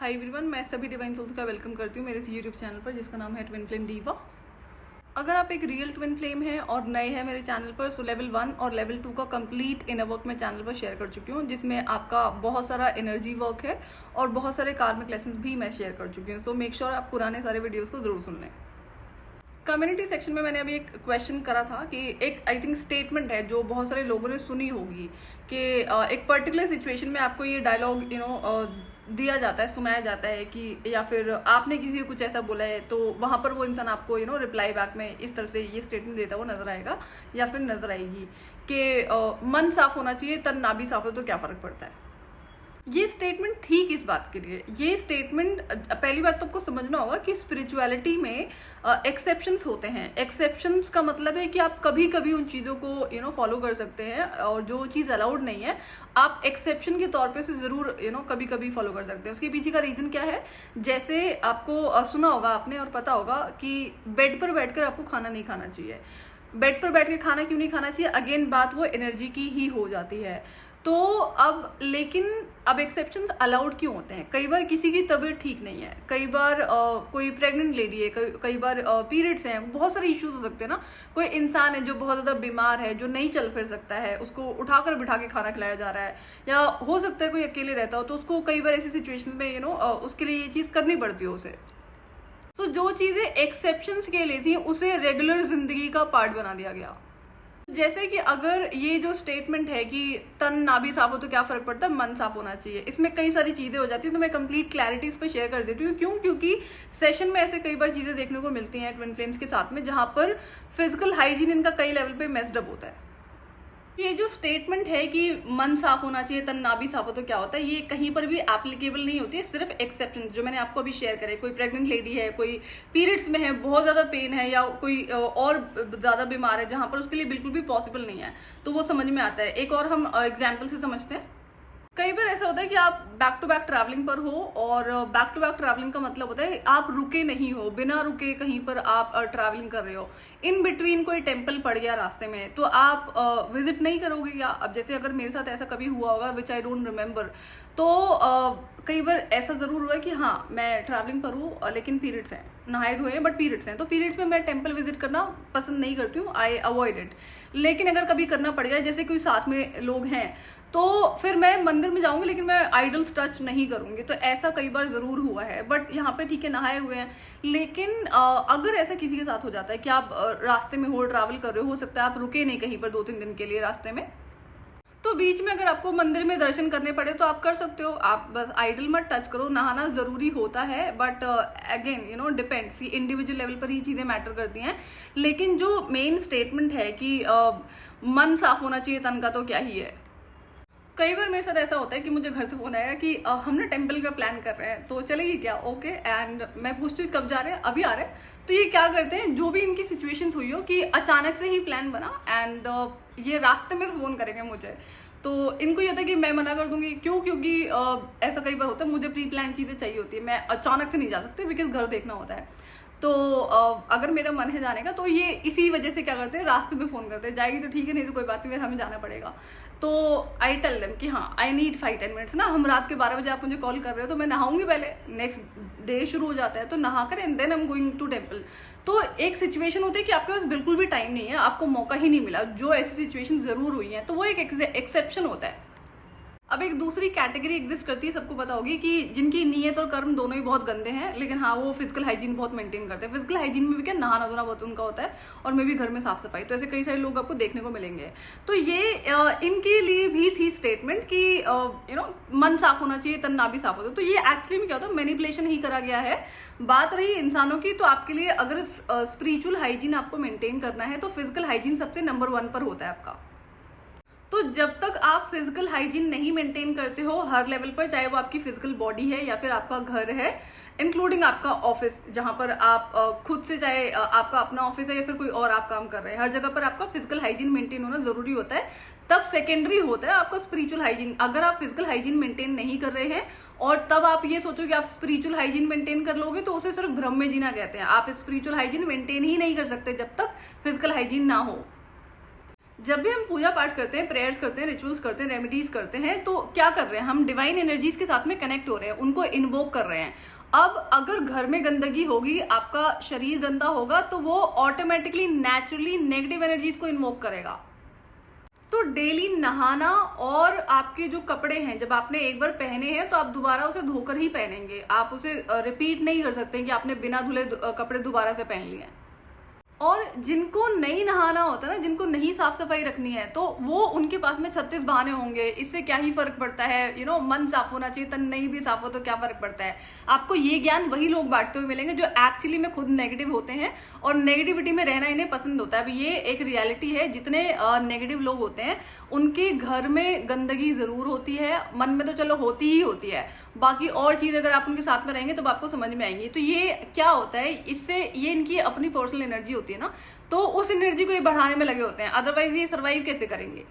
Hi everyone, मैं सभी divine souls का वेलकम करती हूँ मेरे इस यूट्यूब चैनल पर जिसका नाम है ट्विन फ्लेम डीवा। अगर आप एक रियल ट्विन फ्लेम हैं और नए हैं मेरे चैनल पर, सो लेवल 1 और लेवल 2 का कंप्लीट इनर वर्क मैं चैनल पर शेयर कर चुकी हूँ, जिसमें आपका बहुत सारा एनर्जी वर्क है और बहुत सारे कार्मिक लेसन्स भी मैं शेयर कर चुकी हूँ। सो मेक श्योर आप पुराने सारे वीडियोज़ को जरूर सुन लें। कम्युनिटी सेक्शन में मैंने अभी एक क्वेश्चन करा था कि एक आई थिंक स्टेटमेंट है जो बहुत सारे लोगों ने सुनी होगी कि एक पर्टिकुलर सिचुएशन में आपको ये डायलॉग दिया जाता है, सुनाया जाता है कि या फिर आपने किसी को कुछ ऐसा बोला है तो वहाँ पर वो इंसान आपको रिप्लाई बैक में इस तरह से ये स्टेटमेंट देता हुआ नजर आएगा या फिर नजर आएगी कि मन साफ होना चाहिए, तन ना भी साफ हो तो क्या फर्क पड़ता है। ये स्टेटमेंट थी किस बात के लिए? ये स्टेटमेंट पहली बात तो आपको समझना होगा कि स्पिरिचुअलिटी में एक्सेप्शंस होते हैं। एक्सेप्शंस का मतलब है कि आप कभी कभी उन चीज़ों को फॉलो कर सकते हैं और जो चीज़ अलाउड नहीं है आप एक्सेप्शन के तौर पे उसे ज़रूर कभी कभी फॉलो कर सकते हैं। उसके पीछे का रीज़न क्या है? जैसे आपको सुना होगा आपने और पता होगा कि बेड पर बैठकर आपको खाना नहीं खाना चाहिए। बेड पर बैठ के खाना क्यों नहीं खाना चाहिए? अगेन बात वो एनर्जी की ही हो जाती है। तो अब एक्सेप्शंस अलाउड क्यों होते हैं? कई बार किसी की तबीयत ठीक नहीं है, कई बार कोई प्रेग्नेंट लेडी है, कई बार पीरियड्स हैं, बहुत सारे इश्यूज हो सकते हैं ना। कोई इंसान है जो बहुत ज़्यादा बीमार है, जो नहीं चल फिर सकता है, उसको उठाकर बिठा के खाना खिलाया जा रहा है, या हो सकता है कोई अकेले रहता हो तो उसको कई बार ऐसी सिचुएशन में उसके लिए ये चीज़ करनी पड़ती हो उसे। तो जो चीज़ें एक्सेप्शंस के लिए थी उसे रेगुलर जिंदगी का पार्ट बना दिया गया। जैसे कि अगर ये जो स्टेटमेंट है कि तन ना भी साफ हो तो क्या फर्क पड़ता है, मन साफ होना चाहिए, इसमें कई सारी चीजें हो जाती है। तो मैं कंप्लीट क्लैरिटी इस पर शेयर कर देती हूँ। क्यों? क्योंकि सेशन में ऐसे कई बार चीजें देखने को मिलती हैं ट्विन फ्लेम्स के साथ में जहां पर फिजिकल हाइजीन इनका कई लेवल पे मेस्ड अप होता है। ये जो स्टेटमेंट है कि मन साफ होना चाहिए, तन ना भी साफ हो तो क्या होता है, ये कहीं पर भी एप्लीकेबल नहीं होती है। सिर्फ एक्सेप्शन जो मैंने आपको अभी शेयर करे, कोई प्रेग्नेंट लेडी है, कोई पीरियड्स में है, बहुत ज्यादा पेन है, या कोई और ज्यादा बीमार है जहां पर उसके लिए बिल्कुल भी पॉसिबल नहीं है, तो वो समझ में आता है। एक और हम एग्जाम्पल से समझते हैं। कई बार ऐसा होता है कि आप बैक टू बैक ट्रैवलिंग पर हो, और बैक टू बैक ट्रैवलिंग का मतलब होता है आप रुके नहीं हो, बिना रुके कहीं पर आप ट्रैवलिंग कर रहे हो, इन बिटवीन कोई टेम्पल पड़ गया रास्ते में तो आप विजिट नहीं करोगे क्या? अब जैसे अगर मेरे साथ ऐसा कभी हुआ होगा विच आई डोंट रिमेम्बर, तो कई बार ऐसा जरूर हुआ है कि हाँ मैं ट्रैवलिंग पर हूँ लेकिन पीरियड्स हैं, नहाए धोए हैं बट पीरियड्स हैं, तो पीरियड्स में मैं टेम्पल विजिट करना पसंद नहीं करती हूँ, आई अवॉइड इट। लेकिन अगर कभी करना पड़ जाए, जैसे कोई साथ में लोग हैं, तो फिर मैं मंदिर में जाऊंगी लेकिन मैं आइडल्स टच नहीं करूंगी। तो ऐसा कई बार जरूर हुआ है। बट यहाँ पे ठीक है नहाए हुए हैं, लेकिन अगर ऐसा किसी के साथ हो जाता है कि आप रास्ते में हो, ट्रैवल कर रहे हो सकता है आप रुके नहीं कहीं पर 2-3 दिन के लिए रास्ते में, तो बीच में अगर आपको मंदिर में दर्शन करने पड़े तो आप कर सकते हो। आप बस आइडल मत टच करो। नहाना जरूरी होता है बट अगेन डिपेंड्स, ये इंडिविजुअल लेवल पर ही चीजें मैटर करती हैं। लेकिन जो मेन स्टेटमेंट है कि मन साफ होना चाहिए तन का, तो क्या ही है। कई बार मेरे साथ ऐसा होता है कि मुझे घर से फोन आया कि हम ना टेम्पल का प्लान कर रहे हैं, तो चलेगी क्या? ओके। एंड मैं पूछती हूँ कब जा रहे हैं? अभी आ रहे हैं। तो ये क्या करते हैं, जो भी इनकी सिचुएशंस हुई हो कि अचानक से ही प्लान बना एंड ये रास्ते में फोन करेंगे मुझे, तो इनको ये होता है कि मैं मना कर दूंगी। क्यों? क्योंकि ऐसा कई बार होता है मुझे प्री प्लान चीजें चाहिए होती है, मैं अचानक से नहीं जा सकती बिकॉज घर देखना होता है। तो अगर मेरा मन है जाने का तो ये इसी वजह से क्या करते हैं, रास्ते में फोन करते हैं। जाएगी तो ठीक है, नहीं तो कोई बात नहीं, फिर हमें जाना पड़ेगा। तो आई टेल देम कि हाँ आई नीड 5-10 मिनट्स ना, हम रात के 12 बजे आप मुझे कॉल कर रहे हो तो मैं नहाऊंगी पहले, नेक्स्ट डे शुरू हो जाता है तो नहा कर and then I am going to temple. तो एक सिचुएशन होती है कि आपके पास बिल्कुल भी टाइम नहीं है, आपको मौका ही नहीं मिला, जो ऐसी सिचुएशन जरूर हुई है, तो वो एक एक्सेप्शन होता है। अब एक दूसरी कैटेगरी एग्जिस्ट करती है, सबको पता होगी, कि जिनकी नीयत और कर्म दोनों ही बहुत गंदे हैं, लेकिन हाँ वो फिजिकल हाइजीन बहुत मेंटेन करते हैं। फिजिकल हाइजीन में भी क्या, नहाना धोना बहुत उनका होता है, और मैं भी घर में साफ सफाई। तो ऐसे कई सारे लोग आपको देखने को मिलेंगे। तो ये इनके लिए भी थी स्टेटमेंट कि मन साफ होना चाहिए तन ना भी साफ होता। तो ये एक्चुअली में क्या होता है, मैनिपुलेशन ही करा गया है। बात रही इंसानों की, तो आपके लिए अगर स्पिरिचुअल हाइजीन आपको मेंटेन करना है तो फिजिकल हाइजीन सबसे नंबर 1 पर होता है आपका। तो जब तक आप फिजिकल हाइजीन नहीं मेंटेन करते हो हर लेवल पर, चाहे वो आपकी फिजिकल बॉडी है या फिर आपका घर है, इंक्लूडिंग आपका ऑफिस जहां पर आप खुद से, चाहे आपका अपना ऑफिस है या फिर कोई और आप काम कर रहे हैं, हर जगह पर आपका फिजिकल हाइजीन मेंटेन होना जरूरी होता है। तब सेकेंडरी होता है आपका स्पिरिचुअल हाइजीन। अगर आप फिजिकल हाइजीन मेंटेन नहीं कर रहे हैं और तब आप ये सोचो कि आप स्पिरिचुअल हाइजीन मेंटेन कर लोगे, तो उसे सिर्फ भ्रम में जीना कहते हैं। आप स्पिरिचुअल हाइजीन मेंटेन ही नहीं कर सकते जब तक फिजिकल हाइजीन ना हो। जब भी हम पूजा पाठ करते हैं, प्रेयर्स करते हैं, रिचुअल्स करते हैं, रेमेडीज करते हैं, तो क्या कर रहे हैं हम? डिवाइन एनर्जीज के साथ में कनेक्ट हो रहे हैं, उनको इन्वोक कर रहे हैं। अब अगर घर में गंदगी होगी, आपका शरीर गंदा होगा, तो वो ऑटोमेटिकली नेचुरली नेगेटिव एनर्जीज को इन्वोक करेगा। तो डेली नहाना, और आपके जो कपड़े हैं जब आपने एक बार पहने हैं तो आप दोबारा उसे धोकर ही पहनेंगे। आप उसे रिपीट नहीं कर सकते कि आपने बिना धुले कपड़े दोबारा से पहन लिए हैं। और जिनको नहीं नहाना होता ना, जिनको नहीं साफ सफाई रखनी है, तो वो उनके पास में 36 बहाने होंगे। इससे क्या ही फर्क पड़ता है, मन साफ होना चाहिए, तन नहीं भी साफ हो तो क्या फर्क पड़ता है। आपको ये ज्ञान वही लोग बांटते हुए मिलेंगे जो एक्चुअली में खुद नेगेटिव होते हैं और नेगेटिविटी में रहना इन्हें पसंद होता है। अब ये एक रियलिटी है, जितने नेगेटिव लोग होते हैं उनके घर में गंदगी जरूर होती है, मन में तो चलो होती ही होती है, बाकी और चीज अगर आप उनके साथ में रहेंगे तो आपको समझ में आएंगी। तो ये क्या होता है, इससे ये इनकी अपनी पर्सनल एनर्जी होती है ना, तो उस एनर्जी को ये बढ़ाने में लगे होते हैं, अदरवाइज ये सर्वाइव कैसे करेंगे।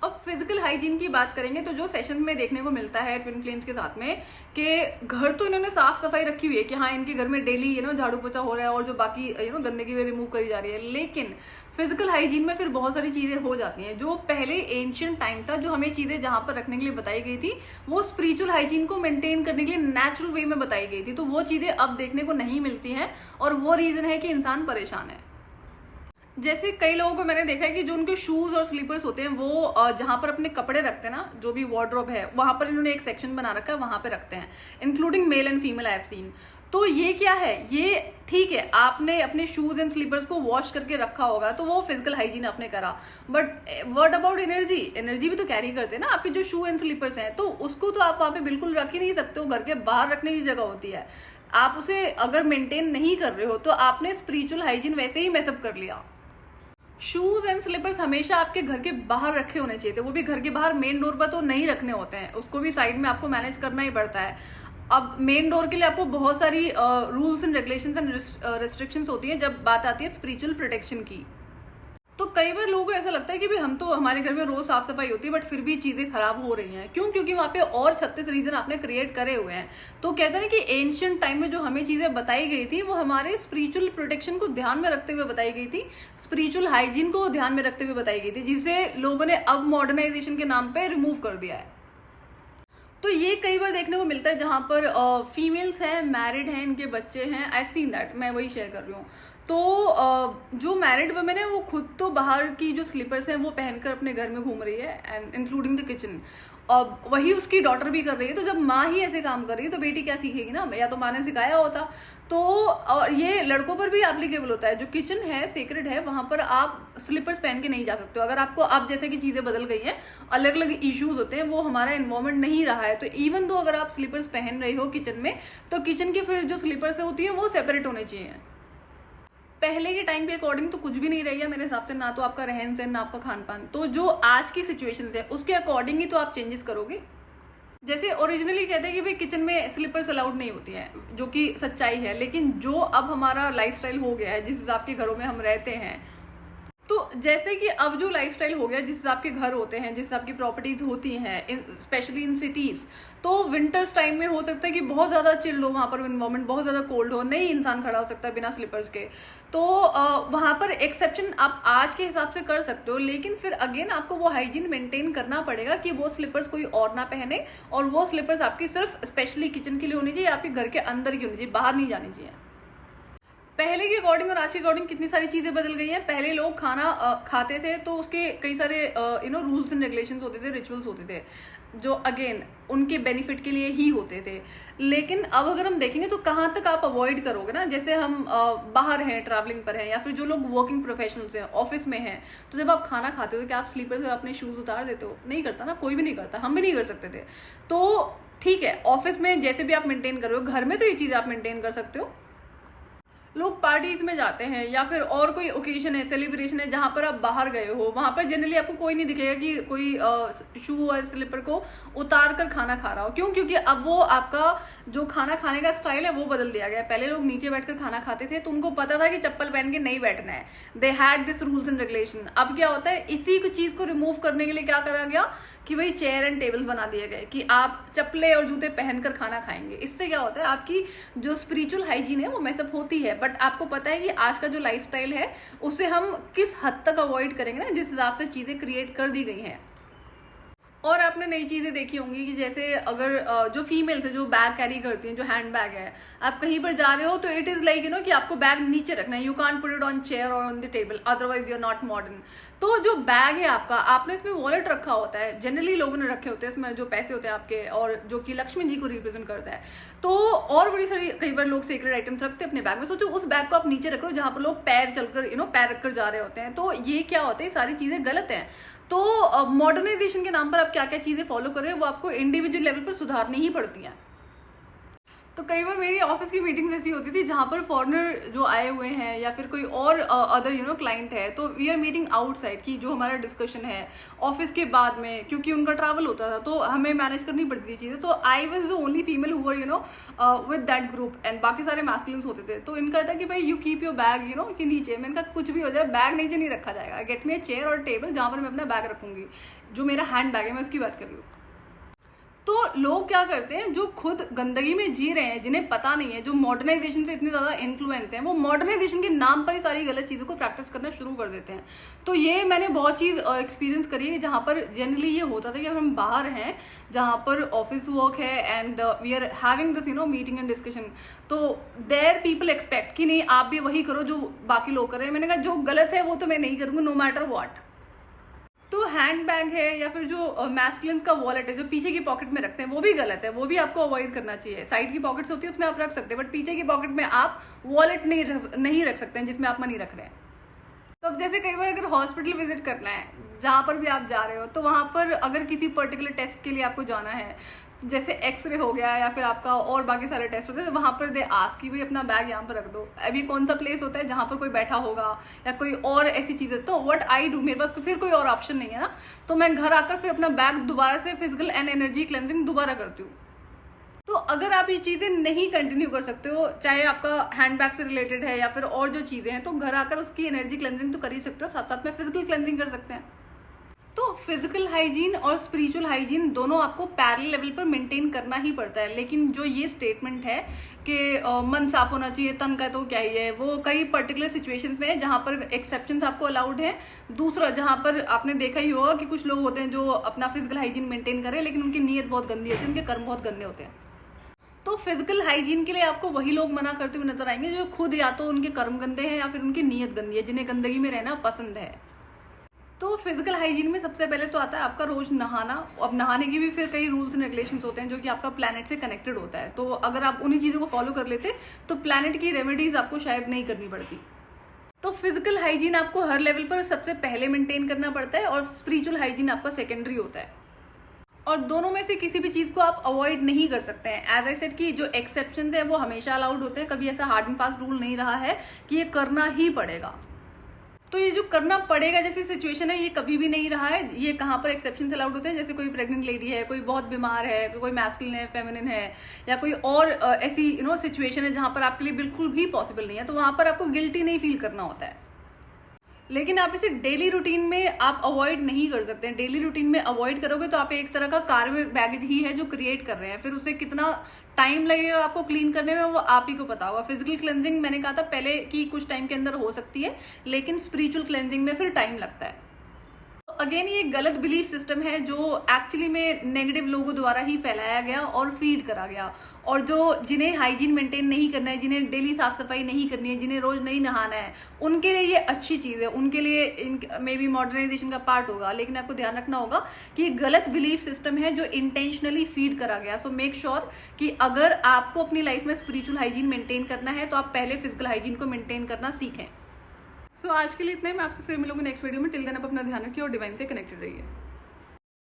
अब फिजिकल हाइजीन की बात करेंगे तो जो सेशन में देखने को मिलता है ट्विन फ्लेम्स के साथ में, कि घर तो इन्होंने साफ सफाई रखी हुई है कि हाँ इनके घर में डेली झाड़ू पोछा हो रहा है और जो बाकी गंदगी रिमूव करी जा रही है, लेकिन फिजिकल हाइजीन में फिर बहुत सारी चीजें हो जाती हैं। जो पहले एंशिएंट टाइम था, जो हमें चीजें जहां पर रखने के लिए बताई गई थी, वो स्पिरिचुअल हाइजीन को मेंटेन करने के लिए नेचुरल वे में बताई गई थी, तो वो चीजें अब देखने को नहीं मिलती हैं, और वो रीजन है कि इंसान परेशान है। जैसे कई लोगों को मैंने देखा है कि जो उनके शूज और स्लीपर्स होते हैं, वो जहां पर अपने कपड़े रखते हैं ना, जो भी वार्डरोब है, वहां पर इन्होंने एक सेक्शन बना रखा है, वहां पे रखते हैं, including male and female I have seen. तो ये क्या है, ये ठीक है, आपने अपने शूज एंड स्लीपर्स को वॉश करके रखा होगा तो वो फिजिकल हाइजीन आपने करा, but what about energy? Energy भी तो कैरी करते हैं ना आपके जो शू एंड स्लीपर्स हैं, तो उसको तो आप वहां पे बिल्कुल रख ही नहीं सकते हो। घर के बाहर रखने की जगह होती है, आप उसे अगर मेंटेन नहीं कर रहे हो तो आपने स्पिरिचुअल हाइजीन वैसे ही मैसअप कर लिया। शूज एंड स्लीपर्स हमेशा आपके घर के बाहर रखे होने चाहिए थे, वो भी घर के बाहर, मेन डोर पर तो नहीं रखने होते हैं, उसको भी साइड में आपको मैनेज करना ही पड़ता है। अब मेन डोर के लिए आपको बहुत सारी rules and regulations and restrictions होती हैं जब बात आती है स्पिरिचुअल प्रोटेक्शन की। तो कई बार लोगों को ऐसा लगता है कि भाई हम तो, हमारे घर में रोज साफ सफाई होती है, बट फिर भी चीजें खराब हो रही हैं। क्यों? क्योंकि वहां पे और 36 रीजन आपने क्रिएट करे हुए हैं। तो कहते हैं कि एंशिएंट टाइम में जो हमें चीजें बताई गई थी, वो हमारे स्पिरिचुअल प्रोटेक्शन को ध्यान में रखते हुए बताई गई थी, स्पिरिचुअल हाइजीन को ध्यान में रखते हुए बताई गई थी, जिसे लोगों ने अब मॉडर्नाइजेशन के नाम पे रिमूव कर दिया है। तो ये कई बार देखने को मिलता है जहां पर फीमेल्स हैं, मैरिड हैं, इनके बच्चे हैं, आई सीन दैट, मैं वही शेयर कर रही हूँ। तो जो मैरिड वुमेन है वो खुद तो बाहर की जो स्लीपर्स हैं वो पहनकर अपने घर में घूम रही है, एंड इंक्लूडिंग द किचन। अब वही उसकी डॉटर भी कर रही है, तो जब माँ ही ऐसे काम कर रही है तो बेटी क्या सीखेगी ना, या तो माँ ने सिखाया होता। तो और ये लड़कों पर भी एप्लीकेबल होता है, जो किचन है सेक्रेड है, वहां पर आप स्लीपर्स पहन के नहीं जा सकते हो। अगर आपको अब जैसे कि चीजें बदल गई हैं, अलग अलग इश्यूज होते हैं, वो हमारा एनवायरमेंट नहीं रहा है, तो इवन दो अगर आप स्लीपर्स पहन रहे हो किचन में, तो किचन की फिर जो स्लीपर्स होती है वो सेपरेट होने चाहिए। पहले के टाइम के अकॉर्डिंग तो कुछ भी नहीं रही है मेरे हिसाब से, ना तो आपका रहन सहन, ना आपका खान पान। तो जो आज की सिचुएशन है उसके अकॉर्डिंग ही तो आप चेंजेस करोगे। जैसे ओरिजिनली कहते हैं कि भाई किचन में स्लीपर्स अलाउड नहीं होती है, जो कि सच्चाई है, लेकिन जो अब हमारा लाइफस्टाइल हो गया है, जिस हिसाब के घरों में हम रहते हैं, तो जैसे कि अब जो लाइफस्टाइल हो गया, जिस हिसाब के घर होते हैं, जिस हिसाब की प्रॉपर्टीज होती हैं, स्पेशली इन सिटीज, तो विंटर्स टाइम में हो सकता है कि बहुत ज्यादा चिल्ड हो, वहां पर इन्वायरमेंट बहुत ज्यादा कोल्ड हो, नहीं इंसान खड़ा हो सकता बिना स्लीपर्स के। तो वहां पर एक्सेप्शन आप आज के हिसाब से कर सकते हो, लेकिन फिर अगेन आपको वो हाइजीन मेंटेन करना पड़ेगा कि वो स्लीपर्स कोई और ना पहने, और वो स्लीपर्स आपकी सिर्फ स्पेशली किचन के लिए होनी चाहिए, आपके घर के अंदर की होनी चाहिए, बाहर नहीं जानी चाहिए। पहले के अकॉर्डिंग और आज के अकॉर्डिंग कितनी सारी चीजें बदल गई हैं। पहले लोग खाना खाते थे तो उसके कई सारे रूल्स एंड रेगुलेशंस होते थे, रिचुअल्स होते थे, जो अगेन उनके बेनिफिट के लिए ही होते थे। लेकिन अब अगर हम देखेंगे तो कहाँ तक आप अवॉइड करोगे ना, जैसे हम बाहर हैं, ट्रैवलिंग पर हैं, या फिर जो लोग वर्किंग प्रोफेशनल्स हैं, ऑफिस में हैं, तो जब आप खाना खाते हो तो क्या आप स्लीपर से अपने शूज उतार देते हो? नहीं करता ना, कोई भी नहीं करता, हम भी नहीं कर सकते थे। तो ठीक है, ऑफिस में जैसे भी आप मेंटेन कर रहे हो, घर में तो ये चीज़ आप मेंटेन कर सकते हो। लोग पार्टीज में जाते हैं या फिर और कोई ओकेजन है, सेलिब्रेशन है, जहां पर आप बाहर गए हो, वहां पर जनरली आपको कोई नहीं दिखेगा कि कोई शू और स्लीपर को उतार कर खाना खा रहा हो। क्यों? क्योंकि अब वो आपका जो खाना खाने का स्टाइल है वो बदल दिया गया है। पहले लोग नीचे बैठकर खाना खाते थे तो उनको पता था कि चप्पल पहन के नहीं बैठना है, they had this rules and regulation. अब क्या होता है, इसी को चीज को रिमूव करने के लिए क्या करा गया कि भाई चेयर एंड टेबल बना दिए गए कि आप चप्पलें और जूते पहनकर खाना खाएंगे। इससे क्या होता है, आपकी जो स्पिरिचुअल हाइजीन है वो मैसअप होती है, बट आपको पता है कि आज का जो लाइफस्टाइल है उसे हम किस हद तक अवॉइड करेंगे ना, जिस हिसाब से चीजें क्रिएट कर दी गई हैं। और आपने नई चीज़ें देखी होंगी कि जैसे अगर जो फीमेल थे जो बैग कैरी करती हैं, जो हैंड बैग है, आप कहीं पर जा रहे हो तो it is like you know कि आपको बैग नीचे रखना है, you can't put it on chair और on the table, otherwise you are not modern. तो जो बैग है आपका, आपने इसमें वॉलेट रखा होता है, जनरली लोगों ने रखे होते हैं इसमें जो पैसे होते हैं आपके, और जो कि लक्ष्मी जी को रिप्रेजेंट करता है। तो और बड़ी सारी कई बार लोग सीक्रेट आइटम्स रखते हैं अपने बैग में। सोचो उस बैग को आप नीचे रख रहे हो जहाँ पर लोग पैर चलकर पैर रखकर जा रहे होते हैं। तो ये क्या होता है, सारी चीज़ें गलत हैं। तो मॉडर्नाइजेशन के नाम पर आप क्या क्या चीजें फॉलो कर रहे हैं वो आपको इंडिविजुअल लेवल पर सुधारनी ही पड़ती हैं। तो कई बार मेरी ऑफिस की मीटिंग्स ऐसी होती थी जहाँ पर फॉरेनर जो आए हुए हैं या फिर कोई और अदर क्लाइंट है, तो वी आर मीटिंग आउटसाइड की जो हमारा डिस्कशन है ऑफिस के बाद में, क्योंकि उनका ट्रैवल होता था तो हमें मैनेज करनी पड़ती थी चीज़ें। तो I was the only female who were with that group and बाकी सारे मैस्कुलिन्स होते थे। तो इनका था कि भाई यू कीप योर बैग कि नीचे। मैंने कहा कुछ भी हो जाए बैग नीचे नहीं रखा जाएगा, गेट मी अ चेयर और टेबल जहाँ पर मैं अपना बैग रखूंगी। जो मेरा हैंड बैग है मैं उसकी बात कर रही हूँ। तो लोग क्या करते हैं, जो खुद गंदगी में जी रहे हैं, जिन्हें पता नहीं है, जो मॉडर्नाइजेशन से इतने ज़्यादा इन्फ्लुएंस हैं, वो मॉडर्नाइजेशन के नाम पर ही सारी गलत चीज़ों को प्रैक्टिस करना शुरू कर देते हैं। तो ये मैंने बहुत चीज़ एक्सपीरियंस करी है, जहाँ पर जनरली ये होता था कि अगर हम बाहर हैं जहाँ पर ऑफिस वर्क है and we are having this meeting and discussion, तो देयर पीपल एक्सपेक्ट कि नहीं आप भी वही करो जो बाकी लोग कर रहे हैं। मैंने कहा जो गलत है वो तो मैं नहीं करूँगा, नो मैटर व्हाट। तो हैंड बैग है या फिर जो मैस्कुलिन्स का वॉलेट है जो पीछे की पॉकेट में रखते हैं वो भी गलत है, वो भी आपको अवॉइड करना चाहिए। साइड की पॉकेट्स होती है उसमें आप रख सकते हैं, बट पीछे की पॉकेट में आप वॉलेट नहीं रख सकते हैं जिसमें आप मनी रख रहे हैं। तो अब जैसे कई बार अगर हॉस्पिटल विजिट करना है, जहाँ पर भी आप जा रहे हो, तो वहाँ पर अगर किसी पर्टिकुलर टेस्ट के लिए आपको जाना है, जैसे एक्सरे हो गया या फिर आपका और बाकी सारे टेस्ट होते हैं, वहाँ पर दे आस्क कि भाई अपना बैग यहाँ पर रख दो। अभी कौन सा प्लेस होता है जहाँ पर कोई बैठा होगा या कोई और ऐसी चीज़ें, तो व्हाट आई डू, मेरे पास फिर कोई और ऑप्शन नहीं है ना, तो मैं घर आकर फिर अपना बैग दोबारा से फिजिकल एंड एनर्जी क्लेंजिंग दोबारा करती हूँ। तो अगर आप ये चीज़ें नहीं कंटिन्यू कर सकते हो, चाहे आपका हैंड बैग से रिलेटेड है या फिर और जो चीज़ें हैं, तो घर आकर उसकी एनर्जी क्लेंजिंग तो कर ही सकते हो, साथ साथ में फिजिकल क्लेंजिंग कर सकते हैं। तो फिजिकल हाइजीन और स्पिरिचुअल हाइजीन दोनों आपको पैरेलल लेवल पर मेंटेन करना ही पड़ता है। लेकिन जो ये स्टेटमेंट है कि मन साफ होना चाहिए, तन का तो क्या ही है, वो कई पर्टिकुलर सिचुएशंस में है जहाँ पर एक्सेप्शंस आपको अलाउड है। दूसरा, जहाँ पर आपने देखा ही होगा कि कुछ लोग होते हैं जो अपना फिजिकल हाइजीन मेंटेन करें लेकिन उनकी नीयत बहुत गंदी होती है, उनके कर्म बहुत गंदे होते हैं। तो फिजिकल हाइजीन के लिए आपको वही लोग मना करते हुए नजर आएंगे जो खुद या तो उनके कर्म गंदे हैं या फिर उनकी नीयत गंदी है, जिन्हें गंदगी में रहना पसंद है। तो फिजिकल हाइजीन में सबसे पहले तो आता है आपका रोज नहाना। अब नहाने की भी फिर कई रूल्स एंड रेगुलेशंस होते हैं जो कि आपका प्लैनेट से कनेक्टेड होता है। तो अगर आप उन्हीं चीज़ों को फॉलो कर लेते तो प्लैनेट की रेमेडीज आपको शायद नहीं करनी पड़ती। तो फिजिकल हाइजीन आपको हर लेवल पर सबसे पहले मेंटेन करना पड़ता है और स्पिरिचुअल हाइजीन आपका सेकेंडरी होता है, और दोनों में से किसी भी चीज़ को आप अवॉइड नहीं कर सकते हैं। एज आई सेड कि जो एक्सेप्शन है वो हमेशा अलाउड होते हैं, कभी ऐसा हार्ड एंड फास्ट रूल नहीं रहा है कि ये करना ही पड़ेगा। तो ये जो करना पड़ेगा जैसी सिचुएशन है ये कभी भी नहीं रहा है। ये कहाँ पर एक्सेप्शंस अलाउड होते हैं, जैसे कोई प्रेग्नेंट लेडी है, कोई बहुत बीमार है, कोई मैस्कुलिन है, फेमिनिन है, या कोई और ऐसी सिचुएशन है जहाँ पर आपके लिए बिल्कुल भी पॉसिबल नहीं है, तो वहाँ पर आपको गिल्टी नहीं फील करना होता है। लेकिन आप इसे डेली रूटीन में आप अवॉइड नहीं कर सकते हैं। डेली रूटीन में अवॉइड करोगे तो आप एक तरह का कार्बन बैगेज ही है जो क्रिएट कर रहे हैं। फिर उसे कितना टाइम लगेगा आपको क्लीन करने में वो आप ही को पता होगा। फिजिकल क्लेंजिंग मैंने कहा था पहले कि कुछ टाइम के अंदर हो सकती है, लेकिन स्पिरिचुअल क्लेंजिंग में फिर टाइम लगता है। अगेन ये गलत बिलीफ सिस्टम है जो एक्चुअली में नेगेटिव लोगों द्वारा ही फैलाया गया और फीड करा गया, और जो जिन्हें हाइजीन मेंटेन नहीं करना है, जिन्हें डेली साफ सफाई नहीं करनी है, जिन्हें रोज नहीं नहाना है, उनके लिए ये अच्छी चीज़ है, उनके लिए मे बी मॉडर्नाइजेशन का पार्ट होगा। लेकिन आपको ध्यान रखना होगा कि ये गलत बिलीफ सिस्टम है जो इंटेंशनली फीड करा गया। सो मेक श्योर कि अगर आपको अपनी लाइफ में स्पिरिचुअल हाइजीन मेंटेन करना है तो आप पहले फिजिकल हाइजीन को मेंटेन करना सीखें। सो आज के लिए इतना ही। मैं आपसे फिर मिलूंगी नेक्स्ट वीडियो में। टिल देन आप अपना ध्यान रखिए और डिवाइन से कनेक्टेड रहिए।